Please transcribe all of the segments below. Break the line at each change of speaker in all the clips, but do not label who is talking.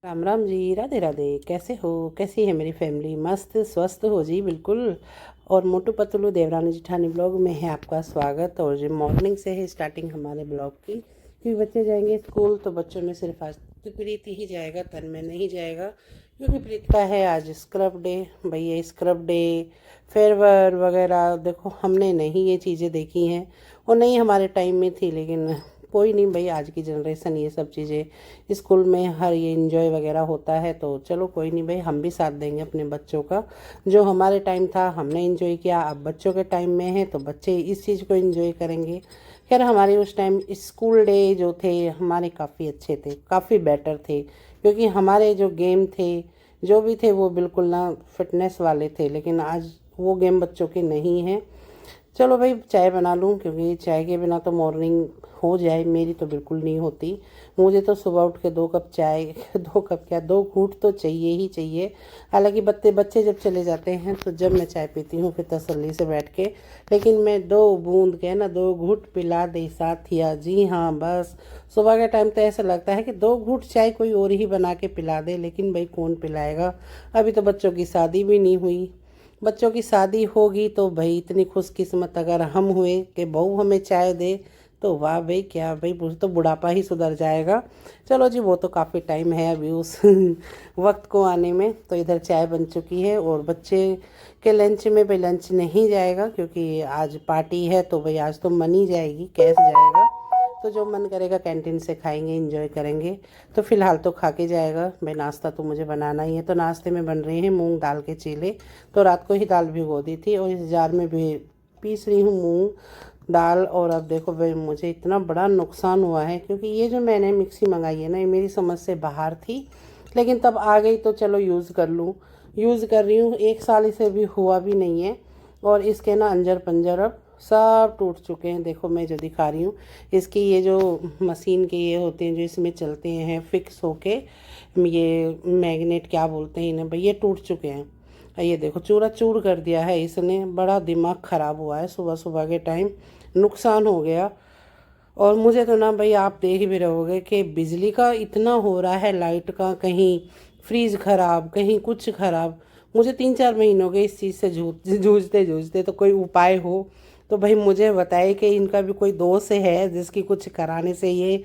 राम राम जी, राधे राधे। कैसे हो? कैसी है मेरी फैमिली? मस्त स्वस्थ हो जी, बिल्कुल। और मोटू पतलू देवरानी जेठानी ब्लॉग में है आपका स्वागत। और जो मॉर्निंग से है स्टार्टिंग हमारे ब्लॉग की, क्योंकि बच्चे जाएंगे स्कूल तो बच्चों में सिर्फ आज तो प्रीति ही जाएगा, तन में नहीं जाएगा, क्योंकि प्रीति का है आज स्क्रब डे। भैया स्क्रब डे, फेयरवेल वगैरह देखो हमने नहीं ये चीज़ें देखी हैं और नहीं हमारे टाइम में थी, लेकिन कोई नहीं भाई, आज की जनरेशन ये सब चीज़ें स्कूल में हर ये इंजॉय वगैरह होता है, तो चलो कोई नहीं भाई, हम भी साथ देंगे अपने बच्चों का। जो हमारे टाइम था हमने इंजॉय किया, अब बच्चों के टाइम में है तो बच्चे इस चीज़ को इंजॉय करेंगे। खैर हमारे उस टाइम स्कूल डे जो थे हमारे काफ़ी अच्छे थे, काफ़ी बेटर थे, क्योंकि हमारे जो गेम थे जो भी थे वो बिल्कुल ना फिटनेस वाले थे, लेकिन आज वो गेम बच्चों के नहीं हैं। चलो भाई चाय बना लूँ, क्योंकि चाय के बिना तो मॉर्निंग हो जाए मेरी तो बिल्कुल नहीं होती। मुझे तो सुबह उठ के 2 कप चाय 2 कप क्या, 2 घूंट तो चाहिए ही चाहिए। हालांकि बच्चे बच्चे जब चले जाते हैं तो जब मैं चाय पीती हूँ फिर तसल्ली से बैठ के, लेकिन मैं 2 बूंद के ना 2 घूंट पिला दे साथिया, जी हाँ बस। सुबह के टाइम तो ऐसा लगता है कि 2 घूंट चाय कोई और ही बना के पिला दे, लेकिन भाई कौन पिलाएगा। अभी तो बच्चों की शादी भी नहीं हुई। बच्चों की शादी होगी तो भाई इतनी खुशकिस्मत अगर हम हुए कि बहू हमें चाय दे, तो वाह भाई, क्या भाई, तो बुढ़ापा ही सुधर जाएगा। चलो जी, वो तो काफ़ी टाइम है अभी उस वक्त को आने में। तो इधर चाय बन चुकी है और बच्चे के लंच में भाई लंच नहीं जाएगा, क्योंकि आज पार्टी है तो भाई आज तो मनी जाएगी, कैश जाएगा। तो जो मन करेगा कैंटीन से खाएंगे, इंजॉय करेंगे। तो फिलहाल तो खा के जाएगा भाई, नाश्ता तो मुझे बनाना ही है। तो नाश्ते में बन रहे हैं मूंग दाल के चीले। तो रात को ही दाल भिगो दी थी और इस जार में भी पीस रही हूँ मूंग दाल। और अब देखो भाई, मुझे इतना बड़ा नुकसान हुआ है, क्योंकि ये जो मैंने मिक्सी मंगाई है ना, ये मेरी समझ से बाहर थी, लेकिन तब आ गई तो चलो यूज़ कर लूँ। यूज़ कर रही हूँ, 1 साल इसे भी हुआ भी नहीं है। और इसके ना अंजर पंजर अब सब टूट चुके हैं। देखो मैं जो दिखा रही हूँ, इसकी ये जो मशीन के ये होते हैं जो इसमें चलते हैं फिक्स होके, ये मैग्नेट क्या बोलते हैं इन्हें भाई, ये टूट चुके हैं। ये देखो चूरा चूर कर दिया है इसने, बड़ा दिमाग ख़राब हुआ है सुबह सुबह के टाइम, नुकसान हो गया। और मुझे तो ना भाई, आप देख भी रहोगे कि बिजली का इतना हो रहा है, लाइट का, कहीं फ्रीज खराब कहीं कुछ खराब। मुझे 3-4 महीने हो गए इस चीज़ से जूझते जूझते। तो कोई उपाय हो तो भाई मुझे बताए कि इनका भी कोई दोस्त है जिसकी कुछ कराने से ये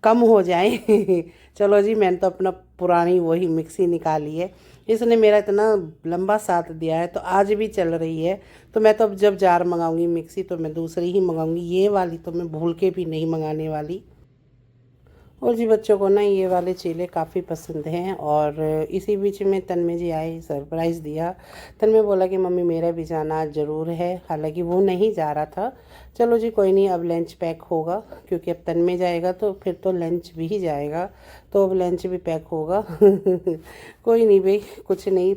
कम हो जाए। चलो जी, मैंने तो अपना पुरानी वही मिक्सी निकाली है, इसने मेरा इतना लंबा साथ दिया है तो आज भी चल रही है। तो मैं तो अब जब जार मंगाऊंगी मिक्सी तो मैं दूसरी ही मंगाऊंगी, ये वाली तो मैं भूल के भी नहीं मंगाने वाली। और जी बच्चों को ना ये वाले चीले काफ़ी पसंद हैं। और इसी बीच में तन्मय जी आए, सरप्राइज़ दिया। तन्मय बोला कि मम्मी मेरा भी जाना ज़रूर है, हालांकि वो नहीं जा रहा था। चलो जी कोई नहीं, अब लंच पैक होगा, क्योंकि अब तन्मय जाएगा तो फिर तो लंच भी ही जाएगा, तो अब लंच भी पैक होगा। कोई नहीं भाई, कुछ नहीं।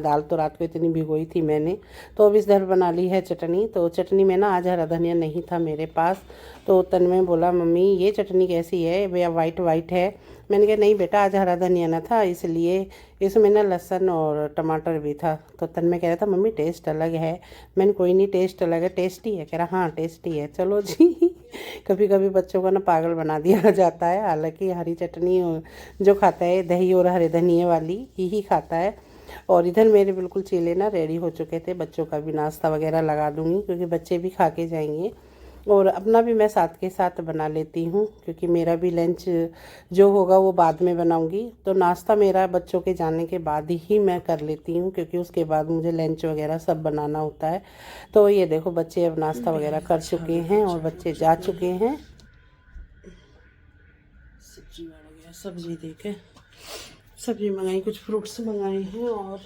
दाल तो रात को इतनी भिगोई थी मैंने, तो अब इधर बना ली है चटनी। तो चटनी में ना आज हरा धनिया नहीं था मेरे पास, तो तन्मय बोला मम्मी ये चटनी कैसी है भैया, वाइट वाइट है। मैंने कहा नहीं बेटा, आज हरा धनिया ना था इसलिए, इसमें ना लहसुन और टमाटर भी था। तो तन्मय कह रहा था मम्मी टेस्ट अलग है। मैंने कोई नहीं, टेस्ट अलग है, टेस्टी है। कह रहा हाँ टेस्टी है। चलो जी। कभी कभी बच्चों को ना पागल बना दिया जाता है। हालांकि हरी चटनी जो खाता है दही और हरे धनिए वाली ही खाता है। और इधर मेरे बिल्कुल चीले ना रेडी हो चुके थे, बच्चों का भी नाश्ता वगैरह लगा दूंगी, क्योंकि बच्चे भी खा के जाएंगे। और अपना भी मैं साथ के साथ बना लेती हूँ, क्योंकि मेरा भी लंच जो होगा वो बाद में बनाऊँगी। तो नाश्ता मेरा बच्चों के जाने के बाद ही मैं कर लेती हूँ, क्योंकि उसके बाद मुझे लंच वगैरह सब बनाना होता है। तो ये देखो बच्चे अब नाश्ता वगैरह कर चुके हैं और बच्चे जा चुके हैं। सब्जी वाला गया, सब्जी देके सब्जी मंगाई, कुछ फ्रूट्स मंगाए हैं, और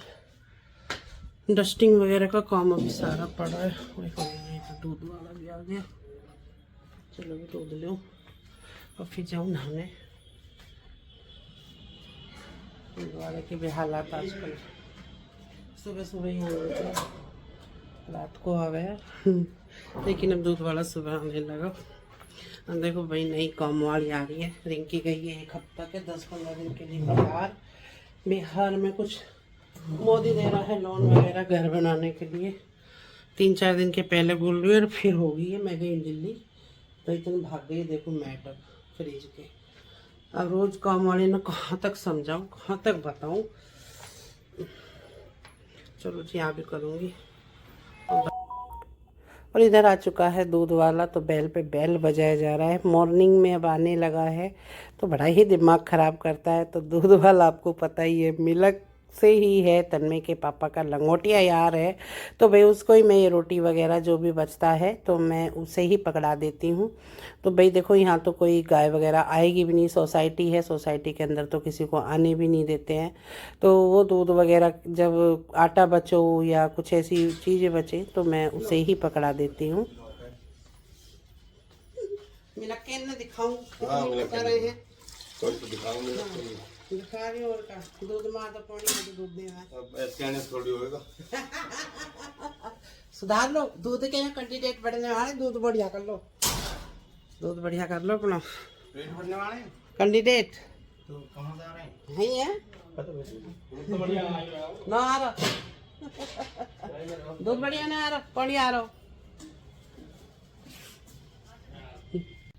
डस्टिंग वगैरह का काम अभी सारा पड़ा है। तो दूध वाला भी आ गया, चलो भी दूध लो और फिर जाऊँ नहाने। दूध वाले के भी हालात आजकल, सुबह सुबह ही आने लगा, रात को आ गया। लेकिन अब दूध वाला सुबह आने लगा। अब देखो भाई नई काम वाली आ रही है, रिंकी गई है 1 हफ्ता के 10-15 दिन के लिए बिहार। बिहार में कुछ मोदी दे रहा है लोन वगैरह घर बनाने के लिए। 3-4 दिन के पहले बोल रही है और फिर हो गई है। मैं गई दिल्ली तो इतने भाग गई, देखो मैटर फ्रिज के, अब रोज काम वाले ने कहाँ तक समझाऊँ, कहाँ तक बताऊँ। चलो जी, यहाँ भी करूँगी। और इधर आ चुका है दूध वाला, तो बैल पे बैल बजाया जा रहा है। मॉर्निंग में अब आने लगा है तो बड़ा ही दिमाग ख़राब करता है। तो दूध वाला आपको पता ही है, मिलक से ही है, तन्मय के पापा का लंगोटिया यार है। तो भाई उसको ही मैं ये रोटी वगैरह जो भी बचता है तो मैं उसे ही पकड़ा देती हूँ। तो भाई देखो, यहाँ तो कोई गाय वगैरह आएगी भी नहीं, सोसाइटी है, सोसाइटी के अंदर तो किसी को आने भी नहीं देते हैं। तो वो दूध वगैरह जब आटा बचो या कुछ ऐसी चीज़ें बचे तो मैं उसे ही पकड़ा देती हूँ। दिखाऊं कर रहे हैं, दिखा रही हूँ। और का दूध मार तो पानी में दूध देना अब ऐसे थोड़ी होएगा। सुधार लो, दूध के यहाँ कैंडिडेट बढ़ने वाले, दूध बढ़िया कर लो, दूध बढ़िया कर लो अपना। पेट भरने वाले कैंडिडेट तो कहाँ जा रहे हैं? यही है ना आ रहा दूध बढ़िया ना आ रहा, पानी आ रहा।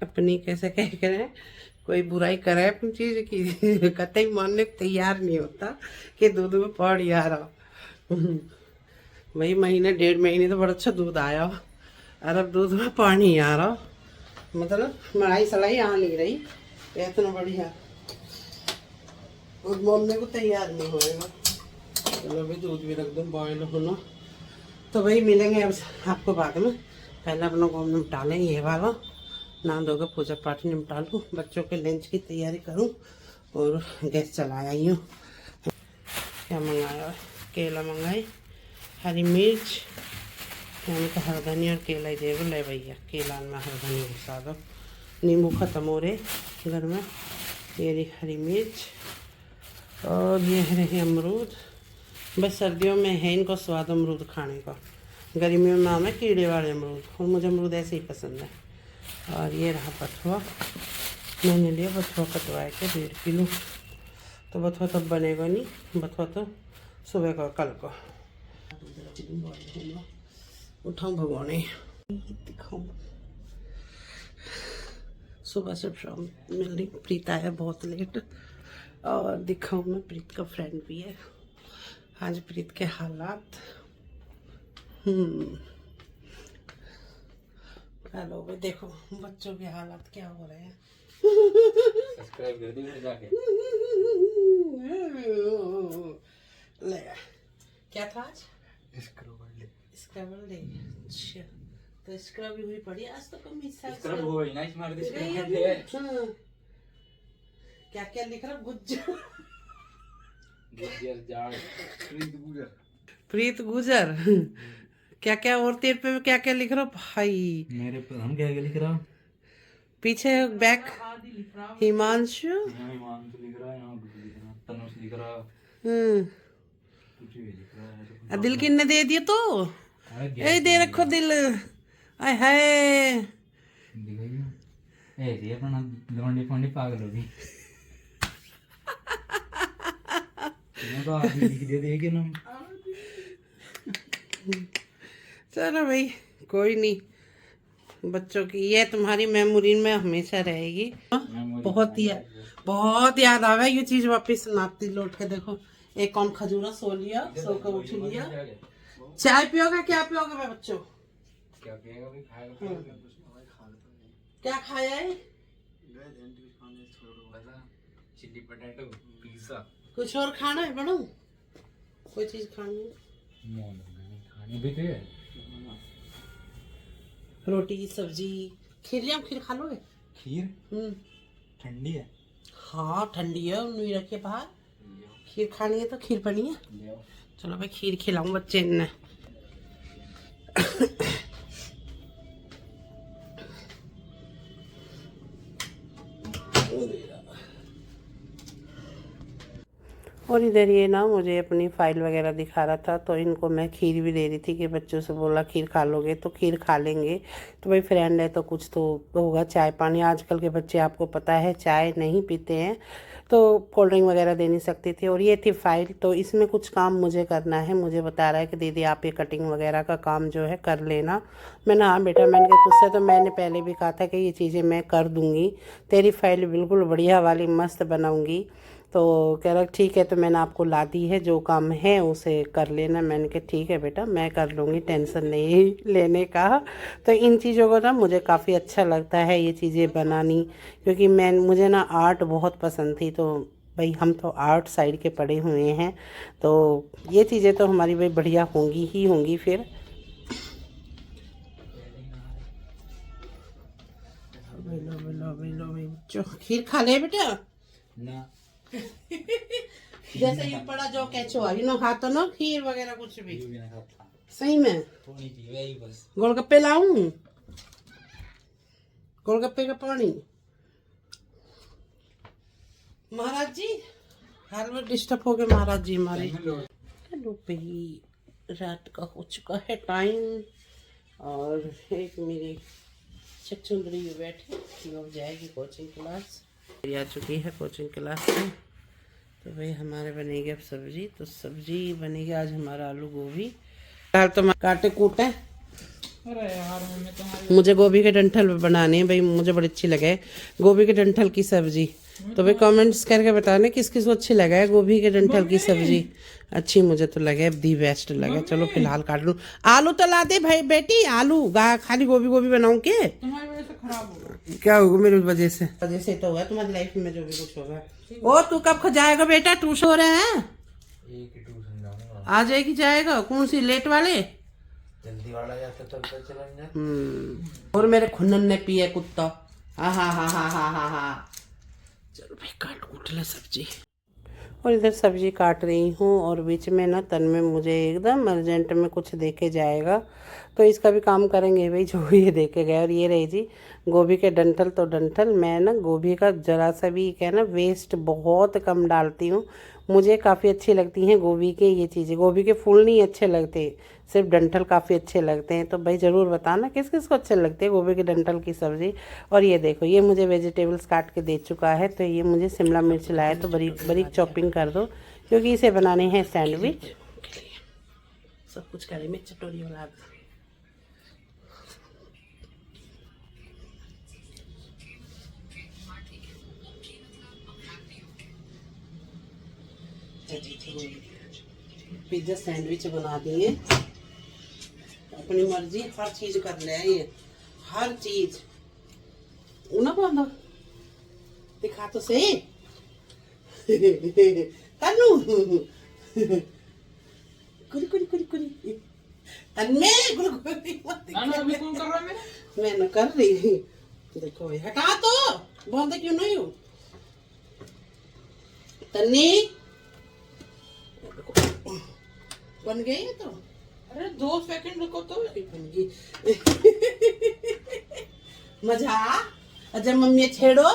अपनी कैसे कह करें, कोई बुराई करे अपनी चीज की कतई मानने को तैयार नहीं होता कि दूध में पानी आ रहा। वही महीने 1.5 महीने तो बड़ा अच्छा दूध आया, और अब दूध में पानी आ रहा, मतलब मलाई सलाई आ नहीं रही। इतना बढ़िया दूध बोलने को तैयार नहीं होएगा। चलो भाई दूध भी रख दो बॉयल होना। तो भाई मिलेंगे अब आपको बाद में। पहले अपना काम निपटा लें ये वाला, नहा धोकर पूजा पाठ निपटा लूँ, बच्चों के लंच की तैयारी करूँ, और गैस चला आई हूँ। क्या मंगाया? केला मंगाई, हरी मिर्च, तो हरधनी और केला ही दे ले भैया। केला में हरधनी घुसा दो, नींबू ख़त्म हो रहे घर में। ये रही हरी मिर्च, और ये रहे अमरूद। बस सर्दियों में है इनको स्वाद अमरूद खाने का, गर्मियों में हमें कीड़े वाले अमरूद, और मुझे अमरूद ऐसे ही पसंद है। और ये रहा बथुआ, मैंने लिया बथुआ कटवाए के 1.5 किलो। तो बथुआ तब बनेगा नहीं, बथुआ तो सुबह का कल को उठाऊँ भगवाने दिखाऊँ। सुबह से शाम मिल रही, प्रीत आया बहुत लेट, और दिखाऊँ मैं, प्रीत का फ्रेंड भी है। आज प्रीत के हालात हेलो भाई, देखो बच्चों के हालात क्या हो रहे हैं। सब्सक्राइब कर दी जाके। ले क्या था आज? स्क्रैबल डे। अच्छा, तो स्क्रब भी हुई पड़ी आज तो कम हिस्सा। स्क्रब हो गई ना, इस मार दी स्क्रब है। क्या क्या लिख रहा? गुज्जर गुज्जर जाड़, प्रीत गुजर क्या क्या, और तेरे पे क्या क्या लिख रहा भाई? मेरे पे हम क्या क्या लिख रहा? पीछे बैक हिमांशु, हिमांशु लिख रहा है, यहाँ लिख रहा, तनुष लिख रहा, कुछ भी लिख रहा है। दिल किन्ने दे दिया तो? ए दे रखो दिल, आय हाय ऐसे अपना लौंडी फौंडी पागल होगी। तो आदमी लिख दे देगी ना। चलो भाई कोई नहीं, बच्चों की ये तुम्हारी मेमोरी में हमेशा रहेगी। बहुत याद आवे ये चीज, वापस नाती लौट के देखो। एक कौन खजूरा सो लिया, सो कर उठ लिया। चाय पियोगे? क्या पियोगे मैं बच्चों? क्या पिएगा भाई? खाएगा? क्या खाया है? Chilli potato, pizza. कुछ और खाना है? बनाऊं कोई चीज खानी है? खानी भी तो है, रोटी सब्जी। खीर लिया, खीर खा लोगे? खीर ठंडी है। हाँ ठंडी है, नहीं रखे बाहर। खीर खानी है तो खीर बनी है। चलो भाई खीर खिलाऊं बच्चे ने। और इधर ये ना मुझे अपनी फ़ाइल वगैरह दिखा रहा था, तो इनको मैं खीर भी दे रही थी कि बच्चों से बोला खीर खा लोगे तो खीर खा लेंगे। तो भाई फ्रेंड है तो कुछ तो होगा, चाय पानी। आजकल के बच्चे आपको पता है चाय नहीं पीते हैं, तो कोल्ड ड्रिंक वगैरह दे नहीं सकती थी। और ये थी फाइल, तो इसमें कुछ काम मुझे करना है। मुझे बता रहा है कि दीदी आप ये कटिंग वगैरह का काम जो है कर लेना। मैंने हाँ बेटा, मैंने कहा तुझसे तो मैंने पहले भी कहा था कि ये चीज़ें मैं कर दूँगी, तेरी फाइल बिल्कुल बढ़िया वाली मस्त बनाऊँगी। तो कह रहा ठीक है, तो मैंने आपको ला दी है, जो काम है उसे कर लेना। मैंने कहा ठीक है बेटा, मैं कर लूँगी, टेंशन नहीं लेने का। तो इन चीज़ों को ना मुझे काफ़ी अच्छा लगता है ये चीज़ें बनानी, क्योंकि मुझे ना आर्ट बहुत पसंद थी। तो भाई हम तो आर्ट साइड के पढ़े हुए हैं, तो ये चीज़ें तो हमारी भाई बढ़िया होंगी ही होंगी। फिर खीर खा ले बेटा ना। जैसे ये पड़ा जो कैचो आ नो खाता ना खीर वगैरह कुछ भी सही में। गोलगप्पे लाऊं, गोलगप्पे का पानी। महाराज जी हर बार डिस्टर्ब हो गए महाराज जी हमारे। हेलो भाई, रात का हो चुका है टाइम, और एक मेरी चुंदड़ी बैठी, लोग जाएगी कोचिंग क्लास, आ चुकी है कोचिंग क्लास से। तो भाई हमारे बनेगी अब सब्जी। तो सब्जी बनेगी आज हमारा आलू गोभी। दाल तो काटे कूटे। अरे यार मुझे गोभी के डंठल बनाने हैं भाई, मुझे बड़ी अच्छी लगे गोभी के डंठल की सब्जी। तो भाई कमेंट्स करके बताना किस किस को अच्छी लगा है गोभी के डंठल की सब्जी। अच्छी मुझे तो लगे, दी बेस्ट लगे। चलो फिलहाल काट लूँ। आलू तो ला दे भाई बेटी, आलू खाली गोभी गोभी बनाऊं के? तुम्हारी वजह से खराब होगा। क्या होगा मेरी वजह से? तो होगा तुम्हारी लाइफ में जो भी कुछ होगा। ओ तू कब जाएगा बेटा, ट्यूशन हो रहे हैं? आ जाएगी, जाएगा कौन सी लेट वाले? जल्दी वाला जाता तब तक चलेंगे। और मेरे खुन्नन ने पिया कुत्ता। हाँ हाँ हाँ हाँ हाँ हाँ हाँ। चलो भाई काट कूट ले सब्जी। और इधर सब्जी काट रही हूँ, और बीच में ना तन में मुझे एकदम अर्जेंट में कुछ देके जाएगा, तो इसका भी काम करेंगे भाई जो ये देके गया। और ये रही जी गोभी के डंठल। तो डंठल मैं ना गोभी का ज़रा सा भी क्या ना वेस्ट बहुत कम डालती हूँ। मुझे काफ़ी अच्छी लगती हैं गोभी के ये चीज़ें। गोभी के फूल नहीं अच्छे लगते, सिर्फ डंठल काफ़ी अच्छे लगते हैं। तो भाई ज़रूर बताना किस किस को अच्छे लगते हैं गोभी के डंठल की सब्ज़ी। और ये देखो ये मुझे वेजिटेबल्स काट के दे चुका है। तो ये मुझे शिमला मिर्च लाया, तो बारीक बारीक चॉपिंग कर दो, क्योंकि इसे बनाने हैं सैंडविच। सब कुछ करें में चटोरी वाला। पिज्जा सैंडविच बना दिए, अपनी मर्जी हर चीज कर ले, ये हर चीज उन्हें बांधो दिखा तो सही। तन्नू कुरी कुरी कुरी कुरी तन्ने गुरगुरी मत अभी कौन कर रहा है? मैं न कर रही। देखो हटा तो बांधे क्यों नहीं हो तन्नी? बन गई है तो? अरे 2 सेकंड रुको तो बन गई। मजा जब मम्मी छेड़ो,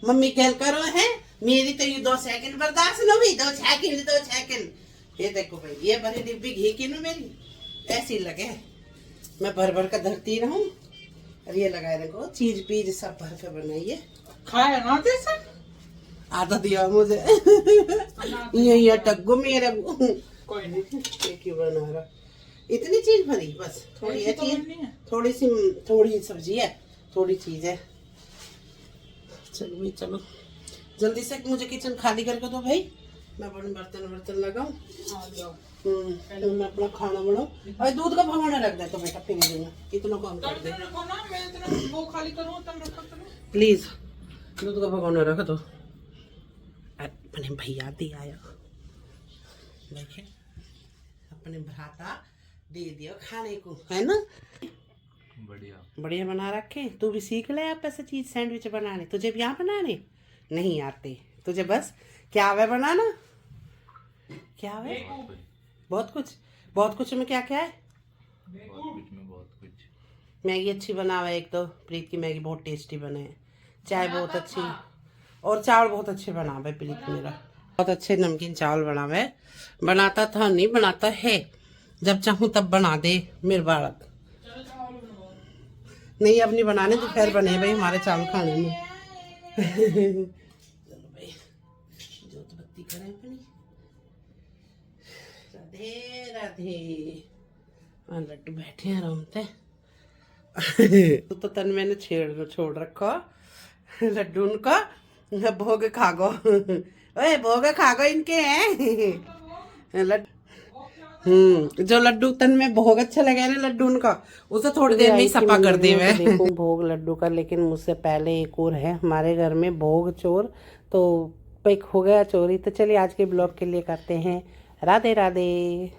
मम्मी क्या करो है मेरी तो ये 2 सेकंड बर्दाश्त न हुई। 2 सेकंड। ये देखो भाई ये भरी डिब्बी घी की ना मेरी ऐसी लगे, मैं भर भर कर धरती रहूं। और ये लगाए देखो चीज पीज सब भर के बनाइए, खाए ना जैसे आधा दिया मुझे। ये टग्गो मेरे कोई नहीं क्यों बना रहा। इतनी चीज भरी बस, थोड़ी है चीज, थोड़ी सी थोड़ी सब्जी है, थोड़ी चीज है। चलो भाई चलो जल्दी से मुझे किचन खाली करके दो भाई, मैं अपने बर्तन लगाऊं। तो मैं अपना खाना बनाऊं। और दूध का भगोना रख दे तो बेटा फ्रिज में, इतना काम कर दे। वो खाली करूं प्लीज, दूध का भगोना रख दो। अपने भैया दी आया देखे, अपने भ्राता दे दिया खाने को, है ना? बढ़िया बढ़िया बना रखे। तू भी सीख ले आप ऐसे चीज सैंडविच बनाने। तुझे भी यहाँ बनाने नहीं आते? तुझे बस क्या आवे बनाना? क्या आवे? बहुत कुछ। बहुत कुछ में क्या क्या है? बहुत कुछ। मैगी अच्छी बनावे एक तो, प्रीत की मैगी बहुत टेस्टी बने, चाय बहुत अच्छी, और चावल बहुत अच्छे बनावे प्रीत मेरा, बहुत अच्छे नमकीन चावल बनावे। बनाता था नहीं बनाता है, जब चाहूँ तब बना दे मेरे बालक। नहीं अब नहीं बनाने, तो खैर बने भाई हमारे चावल खाने में। चलो भाई करें अपनी। राधे राधे। हाँ लड्डू बैठे हैं आराम से। तो तन मैंने छोड़ रखो लड्डू उनका। भोग खागो। ओए भोग खागो इनके हैं जो लड्डू तन में भोग अच्छा लगे ना लड्डू उनका, उसे थोड़ी देर में ही सपा कर दे मैं। देखूं भोग लड्डू का, लेकिन मुझसे पहले एक और है हमारे घर में भोग चोर, तो पैक हो गया चोरी। तो चलिए आज के ब्लॉग के लिए करते हैं राधे राधे।